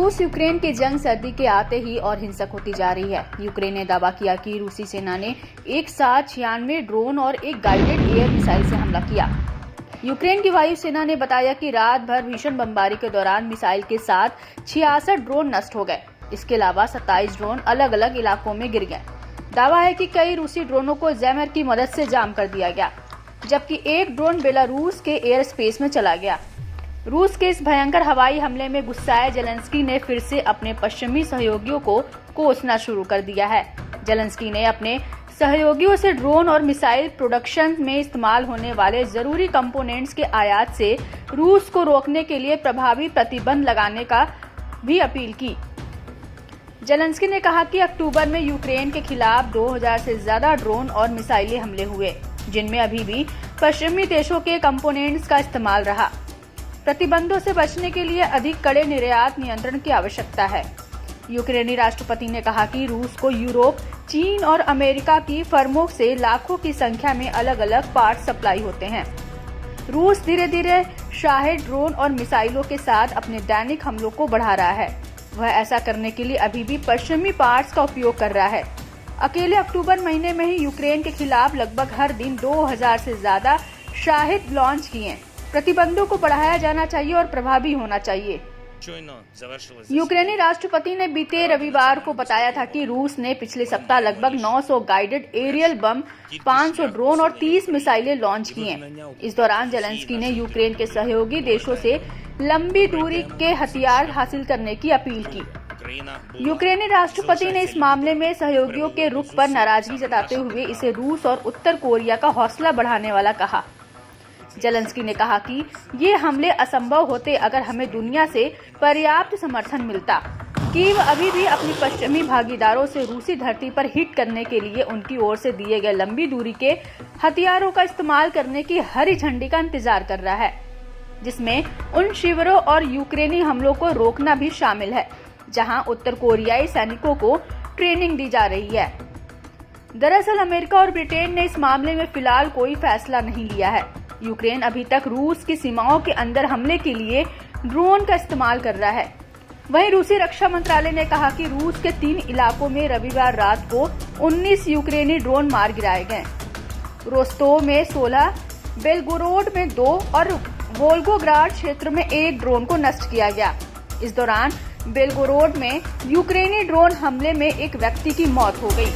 रूस यूक्रेन की जंग सर्दी के आते ही और हिंसक होती जा रही है। यूक्रेन ने दावा किया कि रूसी सेना ने एक साथ 96 ड्रोन और एक गाइडेड एयर मिसाइल से हमला किया। यूक्रेन की वायुसेना ने बताया कि रात भर भीषण बमबारी के दौरान मिसाइल के साथ 66 ड्रोन नष्ट हो गए। इसके अलावा 27 ड्रोन अलग अलग इलाकों में गिर गए। दावा है कि कई रूसी ड्रोनों को जैमर की मदद से जाम कर दिया गया, जबकि एक ड्रोन बेलारूस के एयर स्पेस में चला गया। रूस के इस भयंकर हवाई हमले में गुस्साए जेलेंस्की ने फिर से अपने पश्चिमी सहयोगियों को कोसना शुरू कर दिया है। जेलेंस्की ने अपने सहयोगियों से ड्रोन और मिसाइल प्रोडक्शन में इस्तेमाल होने वाले जरूरी कंपोनेंट्स के आयात से रूस को रोकने के लिए प्रभावी प्रतिबंध लगाने का भी अपील की। जेलेंस्की ने कहा कि अक्टूबर में यूक्रेन के खिलाफ 2000 से ज्यादा ड्रोन और मिसाइली हमले हुए, जिनमें अभी भी पश्चिमी देशों के कंपोनेंट्स का इस्तेमाल रहा। प्रतिबंधों से बचने के लिए अधिक कड़े निर्यात नियंत्रण की आवश्यकता है। यूक्रेनी राष्ट्रपति ने कहा कि रूस को यूरोप, चीन और अमेरिका की फर्मों से लाखों की संख्या में अलग अलग पार्ट सप्लाई होते हैं। रूस धीरे धीरे शाहिद ड्रोन और मिसाइलों के साथ अपने दैनिक हमलों को बढ़ा रहा है। वह ऐसा करने के लिए अभी भी पश्चिमी पार्ट्स का उपयोग कर रहा है। अकेले अक्टूबर महीने में ही यूक्रेन के खिलाफ लगभग हर दिन 2000 से ज्यादा शाहिद लॉन्च किए। प्रतिबंधों को बढ़ाया जाना चाहिए और प्रभावी होना चाहिए। यूक्रेनी राष्ट्रपति ने बीते रविवार को बताया था कि रूस ने पिछले सप्ताह लगभग 900 गाइडेड एरियल बम, 500 ड्रोन और 30 मिसाइलें लॉन्च की हैं। इस दौरान जेलेंस्की ने यूक्रेन के सहयोगी देशों से लंबी दूरी के हथियार हासिल करने की अपील की। यूक्रेनी राष्ट्रपति ने इस मामले में सहयोगियों के रुख पर नाराजगी जताते हुए इसे रूस और उत्तर कोरिया का हौसला बढ़ाने वाला कहा। जेलेंस्की ने कहा कि ये हमले असंभव होते अगर हमें दुनिया से पर्याप्त समर्थन मिलता। कीव अभी भी अपनी पश्चिमी भागीदारों से रूसी धरती पर हिट करने के लिए उनकी ओर से दिए गए लंबी दूरी के हथियारों का इस्तेमाल करने की हरी झंडी का इंतजार कर रहा है, जिसमें उन शिविरों और यूक्रेनी हमलों को रोकना भी शामिल है जहां उत्तर कोरियाई सैनिकों को ट्रेनिंग दी जा रही है। दरअसल अमेरिका और ब्रिटेन ने इस मामले में फिलहाल कोई फैसला नहीं लिया है। यूक्रेन अभी तक रूस की सीमाओं के अंदर हमले के लिए ड्रोन का इस्तेमाल कर रहा है। वहीं रूसी रक्षा मंत्रालय ने कहा कि रूस के 3 इलाकों में रविवार रात को 19 यूक्रेनी ड्रोन मार गिराए गए। रोस्तोव में 16, बेलगोरोड में 2 और वोल्गोग्राड क्षेत्र में 1 ड्रोन को नष्ट किया गया। इस दौरान बेलगोरोड में यूक्रेनी ड्रोन हमले में एक व्यक्ति की मौत हो गई।